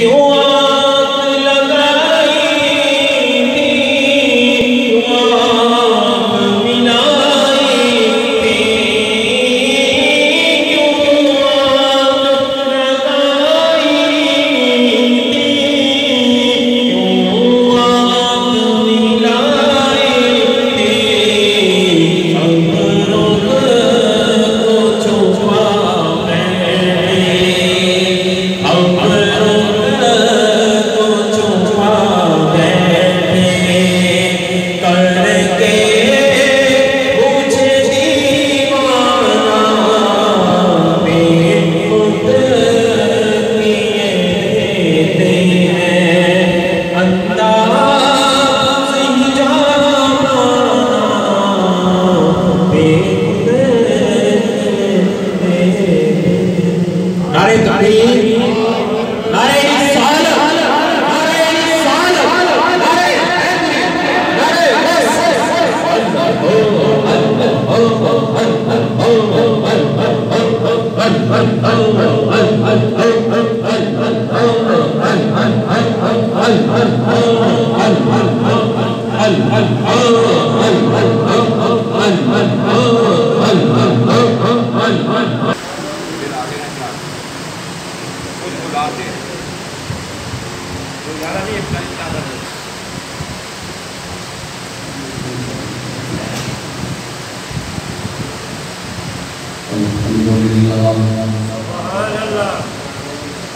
کیوں آگ لگائی تھی، کیوں آگ ملائی تھی، کیوں آگ لگائی تھی، کیوں آگ ملائی تھی، اب رخ کو چھپا بیٹھے، اب رخ کو چھپا بیٹھے، کر کے مجھے دیوانہ بے خود کیے دیتے ہیں، انداز جانا بے خود نعرہ تکبیر، نعرہ رسالت، نعرہ رسالت، نعرہ حیدری، نعرہ الحمدللہ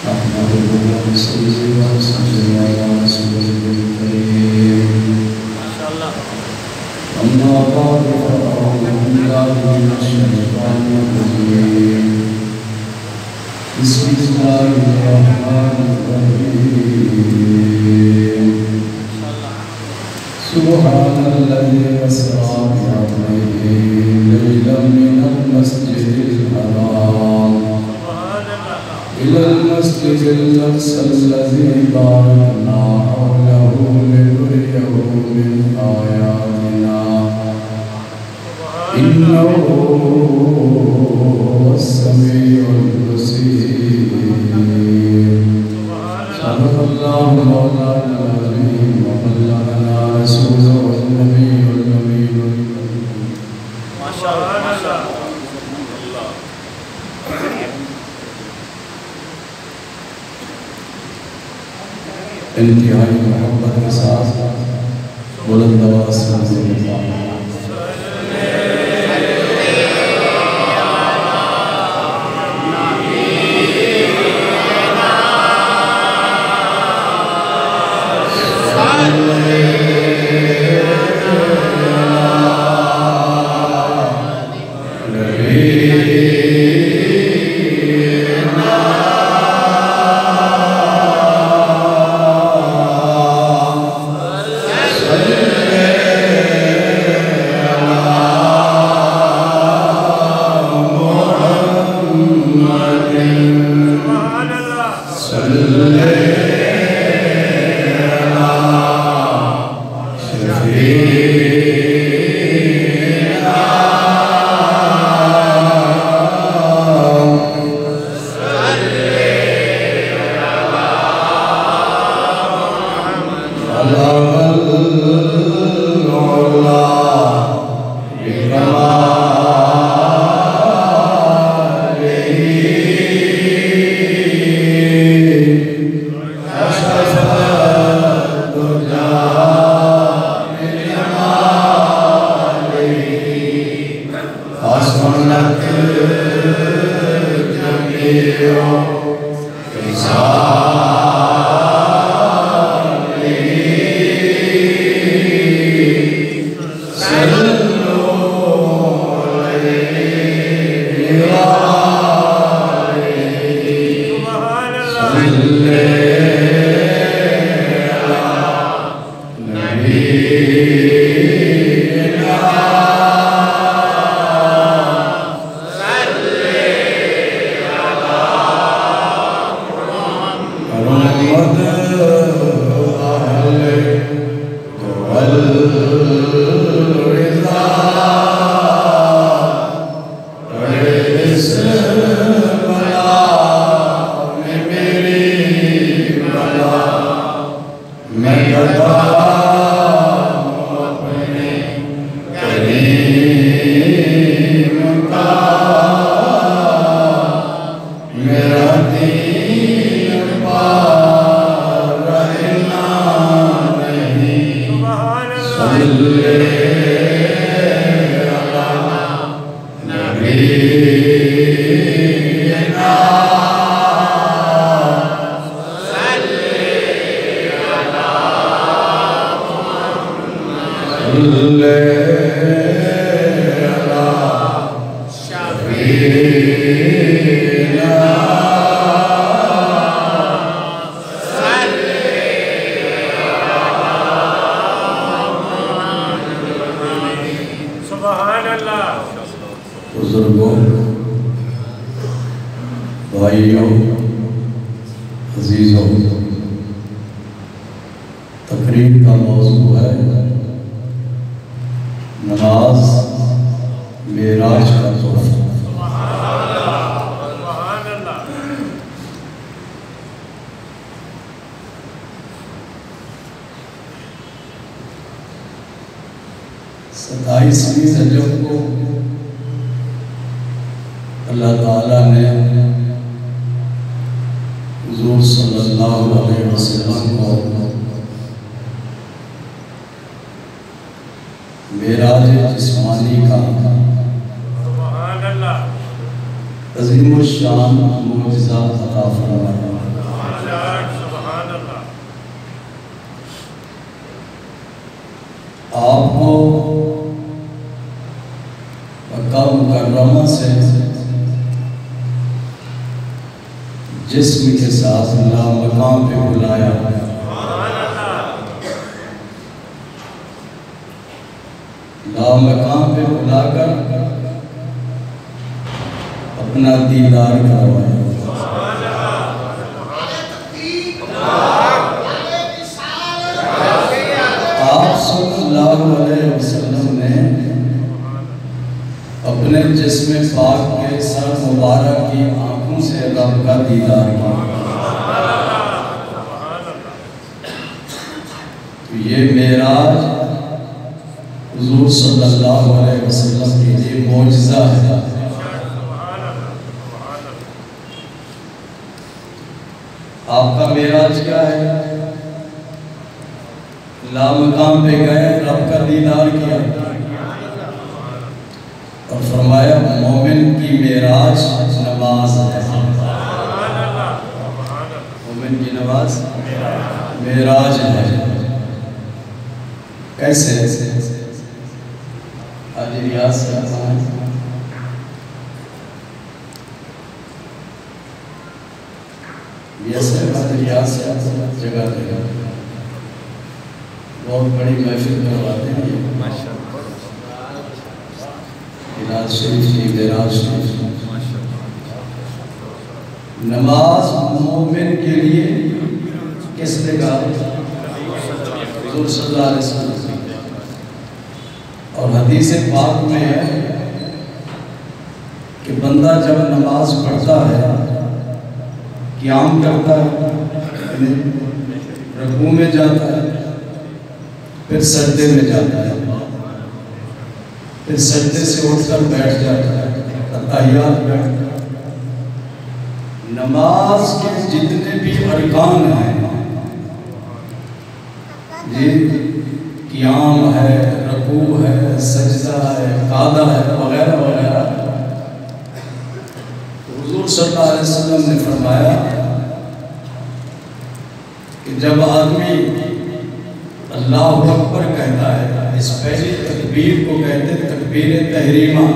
نحمده ونصلي ونسلم على رسوله الكريم أما بعد فأعوذ بالله من الشيطان الرجيم بسم الله الرحمن الرحيم سبحان الذي أسرى بعبده ليلا من المسجد الحرام إلى المسجد الأقصى الذي باركنا حوله لنريه من آياتنا إنه هو السميع البصير صدق الله مولانا العظيم وبلغنا رسوله النبي الأمين ما شاء اللہ انتہائی محبت کے ساتھ بلند آواز سے بزرگوں، بھائیوں، عزیزوں، تقریر کا موضوع ہے نماز معراج کا تحفہ۔ ستائیسویں رجب کو اللہ تعالیٰ نے حضور صلی اللہ علیہ وسلم کو معراج جسمانی کا عظیم الشان معجزہ عطا فرمایا۔ آپ کو مکہ مکرمہ سے جسم کے ساتھ لامقام پہ بلایا، لامقام پہ بلا کر اپنا دیدار کروایا۔ آپ صلی اللہ علیہ وسلم نے اپنے جسم پاک کے سر مبارک کی آنکھوں سے رب کا دیدار کیا۔ تو یہ معراج حضور صلی اللہ علیہ وسلم کے لیے معجزہ ہے۔ آپ کا معراج کیا ہے؟ لامقام پہ گئے، رب کا دیدار کیا اور فرمایا مومن کی معراج نماز ہے۔ مومن کی نماز معراج ہے۔ کیسے؟ آج ریاض سے ریاض سے جگہ جگہ بہت بڑی محفل کرواتے ہیں۔ معراج شریف کی معراج شریف نماز مومن کے لیے کس نے کہا؟ حضور صلی اللہ علیہ وسلم۔ اور حدیث پاک میں ہے کہ بندہ جب نماز پڑھتا ہے، قیام کرتا ہے، رکوع میں جاتا ہے، پھر سجدے میں جاتا ہے، پھر سجدے سے اٹھ کر بیٹھ جاتا ہے، تحیات بیٹھتا ہے، نماز کے جتنے بھی ارکان ہیں، قیام ہے، رکوع ہے، سجدہ ہے، قعدہ ہے، وغیرہ وغیرہ، حضور صلی اللہ علیہ وسلم نے فرمایا کہ جب آدمی اللہ اکبر کہتا ہے، اس پہلی تکبیر کو کہتے ہیں تکبیر تحریمہ،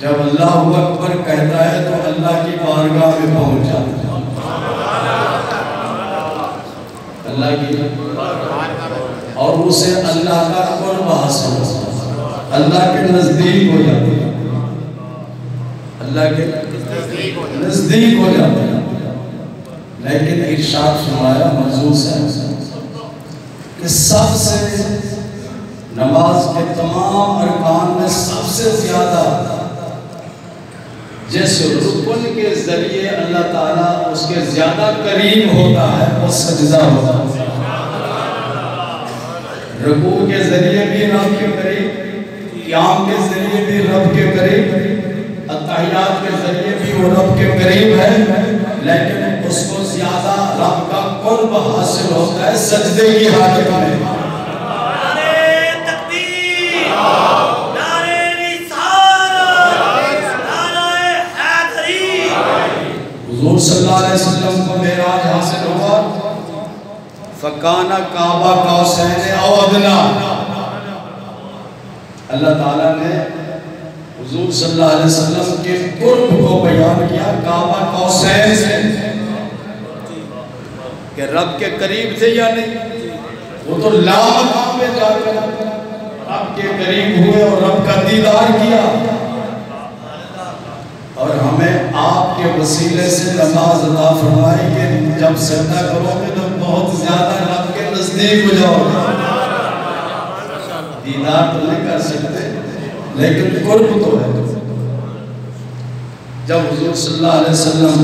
جب اللہ اکبر کہتا ہے تو اللہ کی بارگاہ میں پہنچ جاتا ہے، اللہ کی، اور اسے اللہ کا قرب حاصل ہوتا ہے، اللہ کے نزدیک ہو جاتا ہے، اللہ کے نزدیک ہو جاتا ہے۔ لیکن ارشاد فرمایا محسوس ہے کہ سب سے نماز کے تمام ارکان میں سب سے زیادہ جس رکن کے ذریعے اللہ تعالیٰ اس کے زیادہ قریب ہوتا ہے وہ سجدہ ہوتا ہے۔ رکوع کے ذریعے بھی رب کے قریب، قیام کے ذریعے بھی رب کے قریب، اتحیات کے ذریعے بھی وہ رب کے قریب ہے، لیکن اس کو زیادہ رب کا قرب حاصل ہوتا ہے سجدے کی حالت میں۔ حضور صلی اللہ علیہ وسلم کو معراج حاصل ہوا، فَكَانَ قَابَ قَوْسَيْنِ أَوْ أَدْنَىٰ۔ اللہ تعالیٰ نے حضور صلی اللہ علیہ وسلم کے قرب کو بیان کیا قَابَ قَوْسَيْن سے، کہ رب کے قریب تھے یا نہیں۔ وہ تو لامقام میں جا کر رب کے قریب ہوئے اور رب کا دیدار کیا، اور ہمیں آپ کے وسیلے سے نماز عطا فرمائی کہ جب سجدہ کرو گے تو بہت زیادہ رب کے نزدیک ہو جاؤ گے۔ دیدار تو نہیں کر سکتے لیکن قرب تو ہے۔ جب حضور صلی اللہ علیہ وسلم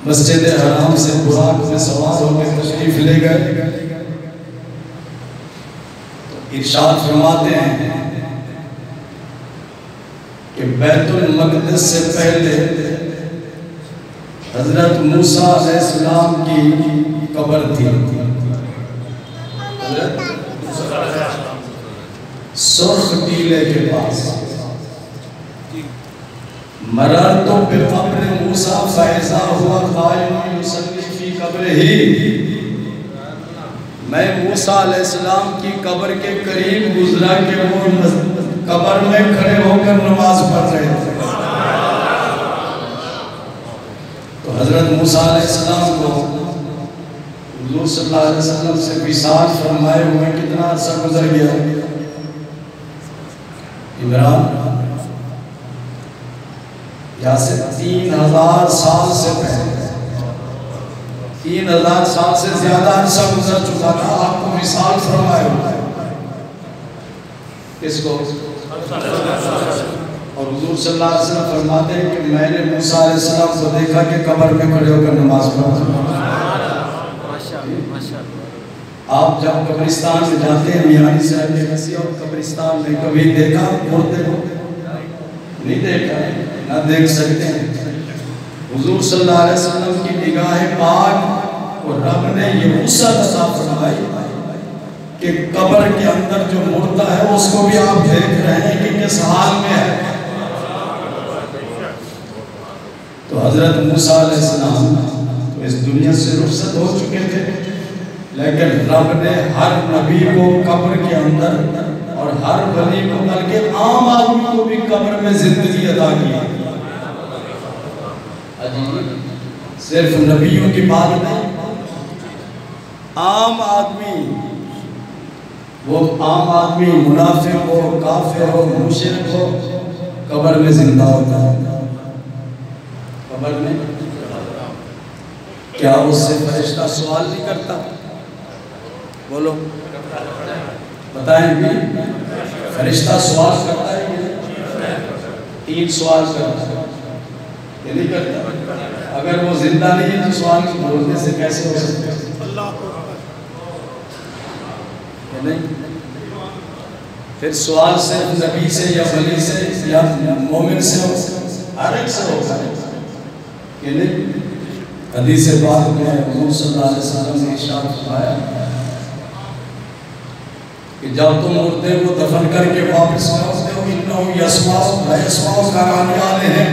مسجد حرام سے براق میں سوار ہو کے تشریف لے گئے تو ارشاد فرماتے ہیں کہ بیت المقدس سے پہلے حضرت موسیٰ علیہ السلام کی قبر تھی، سرخ ٹیلے کے پاس۔ مررت بقبر موسیٰ فإذا هو قائم يصلي فی قبرہ، میں موسیٰ علیہ السلام کی قبر کے قریب گزرا کہ وہ قبر میں کھڑے ہو کر نماز پڑھ رہے تھے۔ تو حضرت موسیٰ علیہ السلام کو حضور صلی اللہ علیہ وسلم سے وصال فرمائے ہوئے کتنا عرصہ گزر گیا؟ عمران یا سے 3000 سال سے پہلے، 3000 سال سے زیادہ عرصہ گزر چکا تھا، آپ کو وصال فرمائے ہوئے۔ کس کو؟ اور حضور صلی اللہ علیہ وسلم فرماتے ہیں کہ میں نے موسیٰ علیہ السلام کو دیکھا کہ قبر میں کھڑے ہو کر نماز پڑھا۔ آپ جب قبرستان میں جاتے ہیں میانی صاحب کے کسی اور قبرستان میں کبھی دیکھا مردے کو؟ نہیں دیکھا، نہ دیکھ سکتے ہیں۔ حضور صلی اللہ علیہ وسلم کی نگاہ پاک اور رب نے یہ وسعت عطا فرمائی کہ قبر کے اندر جو مردہ ہے اس کو بھی آپ دیکھ رہے ہیں کہ کس حال میں ہے۔ تو حضرت موسیٰ علیہ السلام تو اس دنیا سے رخصت ہو چکے تھے، لیکن رب نے ہر نبی کو قبر کے اندر اور ہر ولی کو بلکہ عام آدمی کو بھی قبر میں زندگی عطا کی۔ صرف نبیوں کی بات نہیں، عام آدمی، وہ عام آدمی منافق ہو، کافر ہو، مشرک ہو، قبر میں زندہ ہوتا ہے۔ قبر میں کیا اس سے فرشتہ سوال نہیں کرتا؟ بولو بتائیں بھی، فرشتہ سوال کرتا ہے کہ 3 سوال کرتا ہے، یہ نہیں کرتا؟ اگر وہ زندہ نہیں ہے تو سوال کی بولنے سے کیسے ہو سکتے ہیں؟ نہیں، پھر سوال صرف نبی سے یا ولی سے یا مومن سے ہو، ہر ایک سے ہوتا ہے کہ نہیں؟ حدیث پاک میں حضور صلی اللہ علیہ وسلم نے ارشاد فرمایا کہ جب تم مردے کو دفن کر کے واپس لوٹتے ہو، انہو یسمعو قرآن علیہم،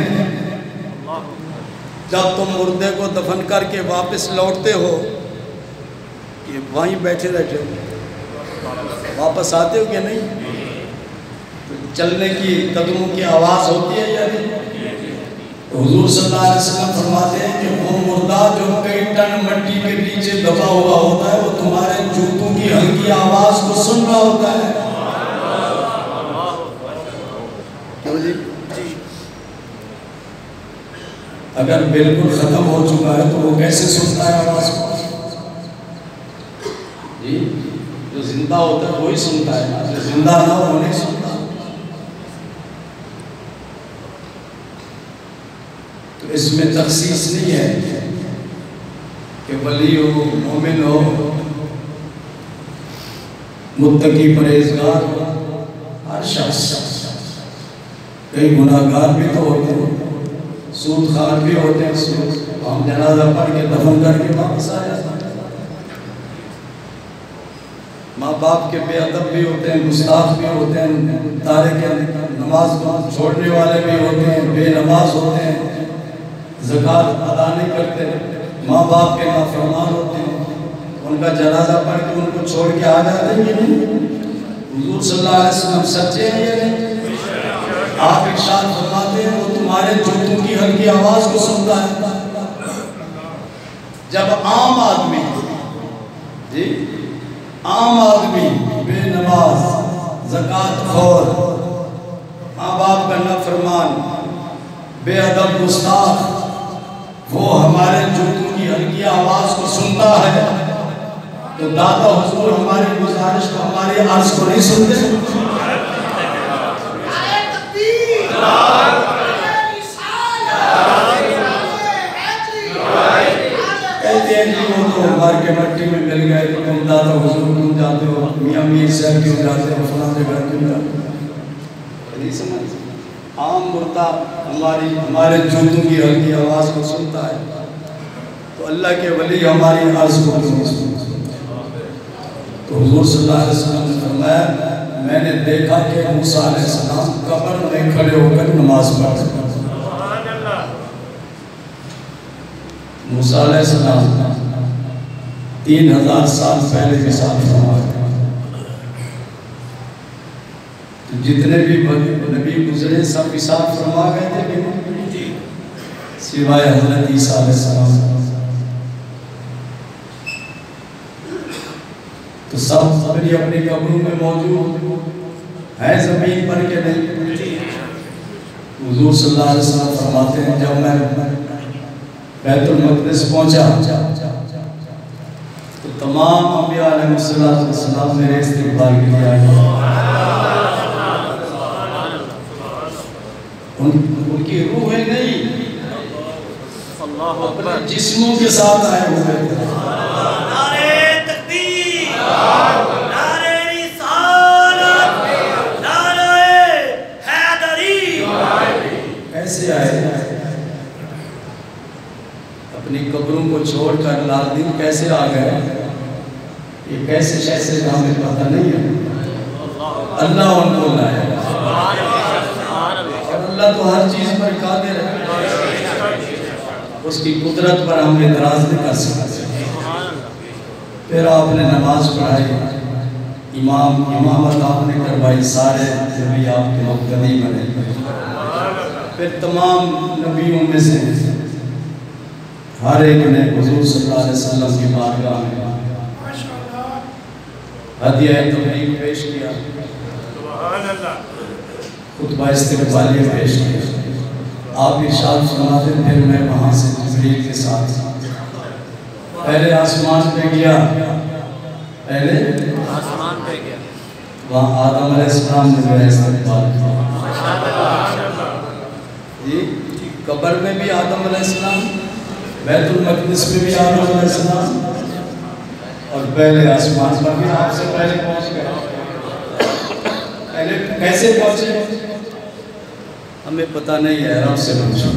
جب تم مردے کو دفن کر کے واپس لوٹتے ہو، کہ وہیں بیٹھے رہتے ہو، واپس آتے ہو کہ نہیں؟ چلنے کی قدموں کی آواز ہوتی ہے یا نہیں؟ تو حضور صلی اللہ علیہ وسلم فرماتے ہیں کہ وہ مردہ جو کئی ٹن مٹی کے نیچے دبا ہوا ہوتا ہے وہ تمہارے جوتوں کی ہلکی آواز کو سن رہا ہوتا ہے۔ کیوں جی؟ اگر بالکل ختم ہو چکا ہے تو وہ کیسے سنتا ہے آواز کو؟ جی، جو زندہ ہوتا ہے وہی سنتا ہے، جو زندہ نہ ہو وہ نہیں سنتا۔ تو اس میں تخصیص نہیں ہے کہ ولی ہو، مومن ہو، متقی پرہیزگار ہر شخص، کئی گناہگار بھی تو ہوتے ہیں، سود خوار بھی ہوتے ہیں، ہم جنازہ پڑھ کے دفن کر کے واپس آ جاتے ہیں۔ ماں باپ کے بے ادب بھی ہوتے ہیں، گستاخ بھی ہوتے ہیں، تارک نماز چھوڑنے والے بھی ہوتے ہیں، بے نماز ہوتے ہیں، زکوٰۃ ادا نہیں کرتے، ماں باپ کے نافرمان ہوتے ہیں، ان کا جنازہ پڑھ کے ان کو چھوڑ کے آ جاتے ہیں۔ یہ نہیں، حضور صلی اللہ علیہ وسلم سچے ہیں، یہ نہیں۔ آپ ارشاد فرماتے ہیں وہ تمہارے جوتوں کی ہلکی آواز کو سنتا ہے۔ جب عام آدمی عام آدمی بے نماز، زکوٰۃ خور، ماں باپ کا نافرمان، بے ادب گستاخ، وہ ہمارے جوتوں کی ہلکی آواز کو سنتا ہے تو داتا حضور ہماری گزارش کو، ہماری عرض کو نہیں سنتے؟ کہتے ہیں جی وہ تو مار کے مٹی میں مل گئے تو تم داتا حضور کیوں جاتے ہو، میاں میر صاحب کیوں جاتے ہو، فلاں جگہ کیوں جاتے ہو؟ نہیں سمجھ، عام مردہ ہمارے جوتوں کی ہلکی آواز کو سنتا ہے تو اللہ کے ولی ہماری عرض کو کیوں نہیں سنتے؟ تو حضور صلی اللہ علیہ وسلم نے فرمایا میں نے دیکھا کہ موسیٰ علیہ السلام قبر میں کھڑے ہو کر نماز پڑھتے ہیں۔ موسیٰ علیہ السلام 3000 سال پہلے وصال فرما گئے، جتنے بھی نبی گزرے سب وصال فرما گئے تھے کہ نہیں؟ سوائے حضرت عیسیٰ علیہ السلام، تو سب اپنی اپنی قبروں میں موجود ہیں، زمین پر کے نہیں۔ حضور صلی اللہ علیہ وسلم فرماتے ہیں جب میں بیت المقدس پہنچا تو تمام انبیاء علیہ السلام میرے استقبال کے لیے آئے، ان کی روحیں نہیں اپنے جسموں کے ساتھ آئے ہوئے تھے۔ نعرہ تکبیر، نعرہ رسالت، نعرہ حیدری۔ کیسے آئے؟ اپنی قبروں کو چھوڑ کر لال دن کیسے آ گئے؟ یہ کیسے شیسے کا ہمیں پتہ نہیں ہے، اللہ ان کو لایا، اور اللہ تو ہر چیز پر قادر ہے، اس کی قدرت پر ہم اعتراض نہیں کر سکتے۔ پھر آپ نے نماز پڑھائی، امامت آپ نے کروائی، سارے نبی آپ کے مقتدی بنے، پھر تمام نبیوں میں سے ہر ایک نے حضور صلی اللہ علیہ وسلم کی بارگاہ میں ہدیہ تبلیغ پیش کیا، خطبہ استقبالیہ پیش کیا۔ آپ ارشاد فرماتے پھر میں وہاں سے جبریل کے ساتھ پہلے آسمان پہ گیا، وہاں آدم علیہ السلام نے میرا استقبال کیا، قبر میں بھی آدم علیہ السلام، بیت المقدس میں بھی آدم علیہ السلام، اور پہلے آسمان پر بھی آپ سے پہلے پہنچ گئے۔ پہلے کیسے پہنچے ہمیں پتہ نہیں ہے، رب سے پوچھو،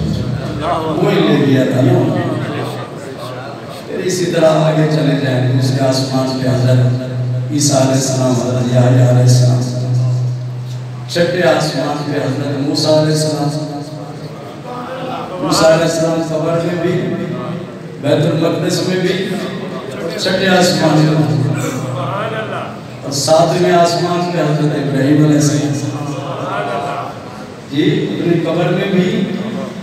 وہی لے گیا تھا نا۔ پھر اسی طرح آگے چلے جائیں، دوسرے آسمان پہ حضرت عیسیٰ علیہ السلام، حضرت یحییٰ علیہ السلام، چھٹے آسمان پہ حضرت موسیٰ علیہ السلام۔ موسیٰ علیہ السلام قبر میں بھی، بیت المقدس میں بھی، چھٹے آسمان میں، اور ساتویں آسمان پہ حضرت ابراہیم علیہ السلام جی، اپنی قبر میں بھی،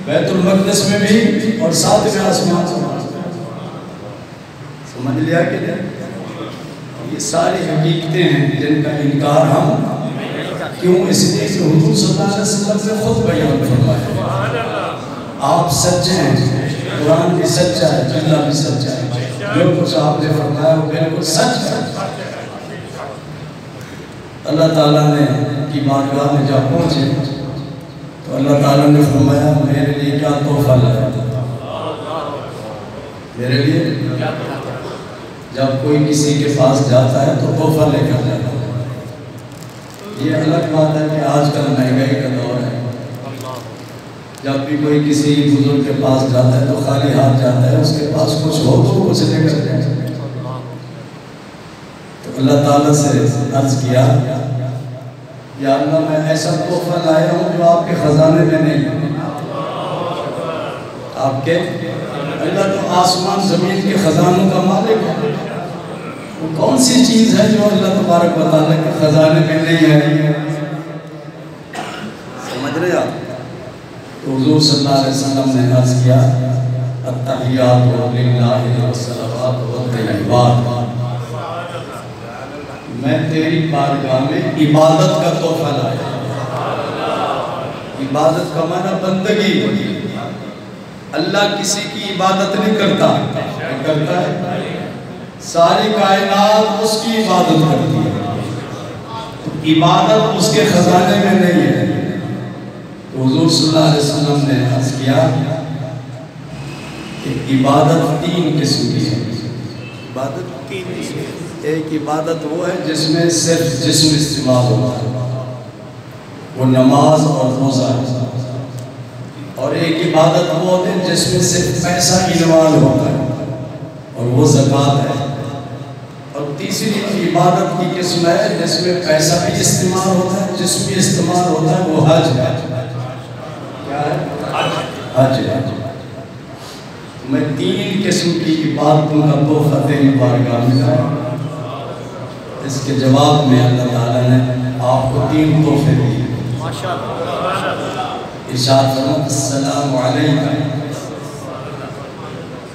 بیت المقدس میں بھی، اور ساتویں آسمان میں۔ سمجھ لیا کہ نہیں؟ یہ ساری حقیقتیں ہیں جن کا انکار ہم کیوں؟ اس لیے کہ حضور صلی اللہ علیہ وسلم نے خود بیان فرمایا، آپ سچے ہیں، قرآن بھی سچا ہے، اللہ بھی سچا ہے، جو کچھ آپ نے فرمایا وہ بالکل سچ ہے۔ اللہ تعالیٰ نے کی بارگاہ میں جب پہنچے تو اللہ تعالیٰ نے فرمایا میرے لیے کیا تحفہ لایا، میرے لیے جب کوئی کسی کے پاس جاتا ہے تو تحفہ لے کر جاتا ہے، یہ الگ بات ہے کہ آج کل مہنگائی کا دور ہے، جب بھی کوئی کسی بزرگ کے پاس جاتا ہے تو خالی ہاتھ جاتا ہے، اس کے پاس کچھ ہو تو کچھ لے کر جائے۔ تو اللہ تعالیٰ سے عرض کیا یا اللہ میں ایسا تحفہ لایا ہوں جو آپ کے خزانے میں نہیں ہے۔ آپ کے اللہ تو آسمان زمین کے خزانوں کا مالک ہے، وہ کون سی چیز ہے جو اللہ تبارک و تعالیٰ کے خزانے میں نہیں ہے؟ سمجھ رہے آپ؟ تو حضور صلی اللہ علیہ وسلم نے عرض کیا التحیات للہ والصلوات والطیبات، میں تیری بارگاہ میں عبادت کا تحفہ لایا۔ عبادت کا معنی بندگی، اللہ کسی کی عبادت نہیں کرتا، کرتا ہے ساری کائنات اس کی عبادت کرتی ہے، عبادت اس کے خزانے میں نہیں ہے۔ تو حضور صلی اللہ علیہ وسلم نے عرض کیا کہ عبادت تین قسم کی ہے۔ عبادت تین قسم کی، ایک عبادت وہ ہے جس میں صرف جسم استعمال ہوتا ہے، وہ نماز اور روزہ ہے، اور ایک عبادت وہ ہوتی ہے جس میں صرف پیسہ انوال ہوتا ہے اور وہ زکوٰۃ ہے، اور تیسری عبادت کی قسم ہے جس میں پیسہ بھی استعمال ہوتا ہے، جسم بھی استعمال ہوتا ہے، وہ حج ہے۔ کیا ہے؟ حج ہے۔ میں تین قسم کی عبادتوں کا تحفہ تیری بارگاہ میں لایا۔ اس کے جواب میں اللہ تعالیٰ نے آپ کو تین تحفے دیے۔ ارشاد فرمایا السلام علیکم،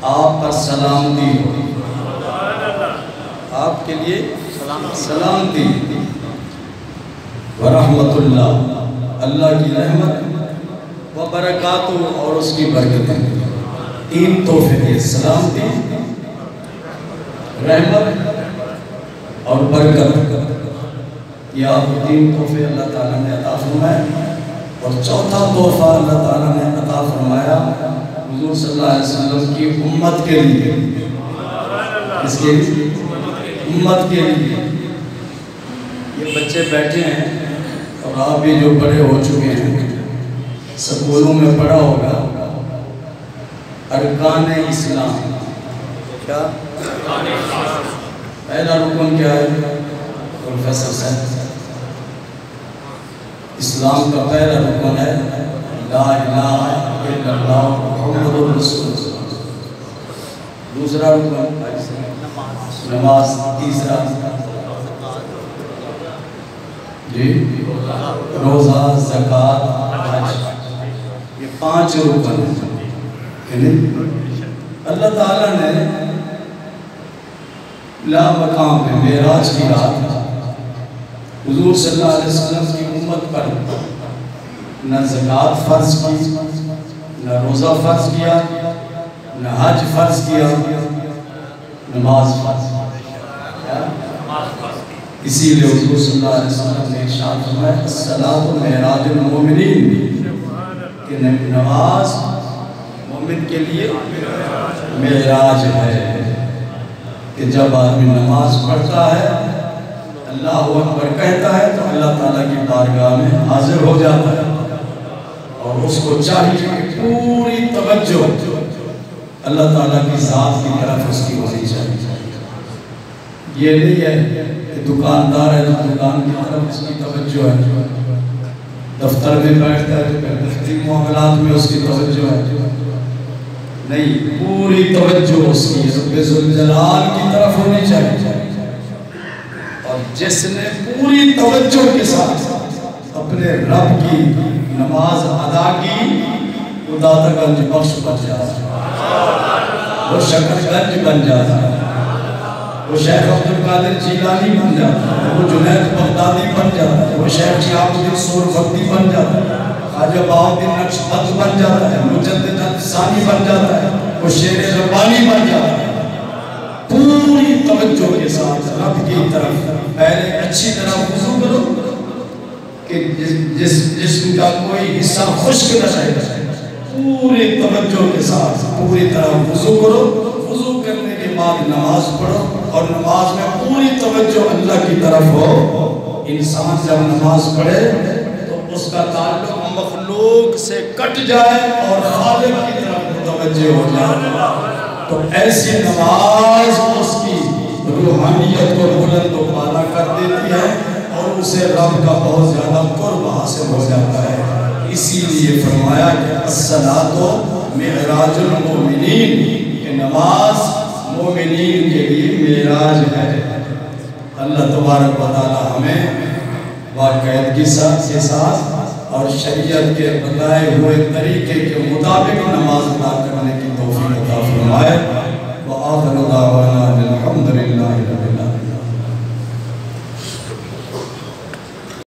آپ پر سلامتی ہو، آپ کے لیے سلامتی، ورحمت اللہ، اللہ کی رحمت، وبرکاتہ، اور اس کی برکتیں۔ تین تحفے دیے، سلامتی، رحمت اور برکت۔ یہ آپ کو تین تحفے اللہ تعالیٰ نے عطا فرمائے۔ اور چوتھا تحفہ اللہ تعالیٰ نے عطا فرمایا حضور صلی اللہ علیہ وسلم کی امت کے لیے۔ اس کے امت کے لیے یہ بچے بیٹھے ہیں، اور آپ بھی جو بڑے ہو چکے ہیں، سکولوں میں پڑھا ہوگا ارکان اسلام۔ کیا پہلا رکن کیا ہے پروفیسر صاحب؟ اسلام کا پہلا رکن ہے لا الہ الا اللہ محمد رسول اللہ۔ دوسرا رکن نماز، تیسرا روزہ، زکوٰۃ، حج، یہ پانچ رکن ہیں۔ اللہ تعالیٰ نے لا مقام پہ معراج کی رات حضور صلی اللہ علیہ وسلم کی امت پر نہ زکوٰۃ فرض کی، نہ روزہ فرض کیا، نہ حج فرض کیا، نماز فرض کیا۔ اسی لیے حضور صلی اللہ علیہ وسلم نے ارشاد فرمایا الصلاۃ معراج المومنین، کہ نماز مومن کے لیے معراج ہے، کہ جب آدمی نماز پڑھتا ہے، اللہ اکبر کہتا ہے، تو اللہ تعالیٰ کی بارگاہ میں حاضر ہو جاتا ہے، اور اس کو چاہیے کہ پوری توجہ اللہ تعالیٰ کی ذات کی طرف اس کی ہونی چاہیے۔ یہ نہیں ہے کہ دکاندار ہے تو دکان کی طرف اس کی توجہ ہے، دفتر میں بیٹھتا ہے تو دفتری معاملات میں اس کی توجہ ہے، نہیں، پوری توجہ اس کی رب ذوالجلال کی طرف ہونی چاہیے۔ اور جس نے پوری توجہ کے ساتھ اپنے رب کی نماز ادا کی، وہ داتا گنج بخش بن جاتا ہے، وہ شکر گنج بن جاتا ہے، وہ شیخ عبدالقادر جیلانی بن جاتا ہے، وہ جنید بغدادی بن جاتا ہے، وہ شیخ شہاب الدین سوربردی بن جاتا ہے، خواجہ بہاؤالدین نقشبند بن جاتا ہے، مجدد ثانی بن جاتا ہے، وہ شیر ربانی بن جاتا ہے۔ پوری توجہ کے ساتھ رب کی طرف پہلے اچھی طرح وضو کرو کہ جسم کا کوئی حصہ خشک نہ رہے، پوری توجہ کے ساتھ پوری طرح وضو کرو، وضو کرنے کے بعد نماز پڑھو، اور نماز میں پوری توجہ اللہ کی طرف ہو، انسان جب نماز پڑھے تو اس کا تعلق مخلوق سے کٹ جائے اور خالق کی طرف متوجہ ہو جائے، تو ایسی نماز اس کی روحانیت کو بلند و بالا کر دیتی ہے اور اسے رب کا بہت زیادہ قرب حاصل ہو جاتا ہے۔ اسی لیے فرمایا کہ الصلاۃ معراج المؤمنین، کہ نماز مومنین کے لیے معراج ہے۔ اللہ تبارک و تعالی ہمیں باقاعدگی کے ساتھ اور شریعت کے بتائے ہوئے طریقے کے مطابق نماز ادا کرنے کی توفیق عطا فرمائے۔ وآخر دعوانا الحمدللہ۔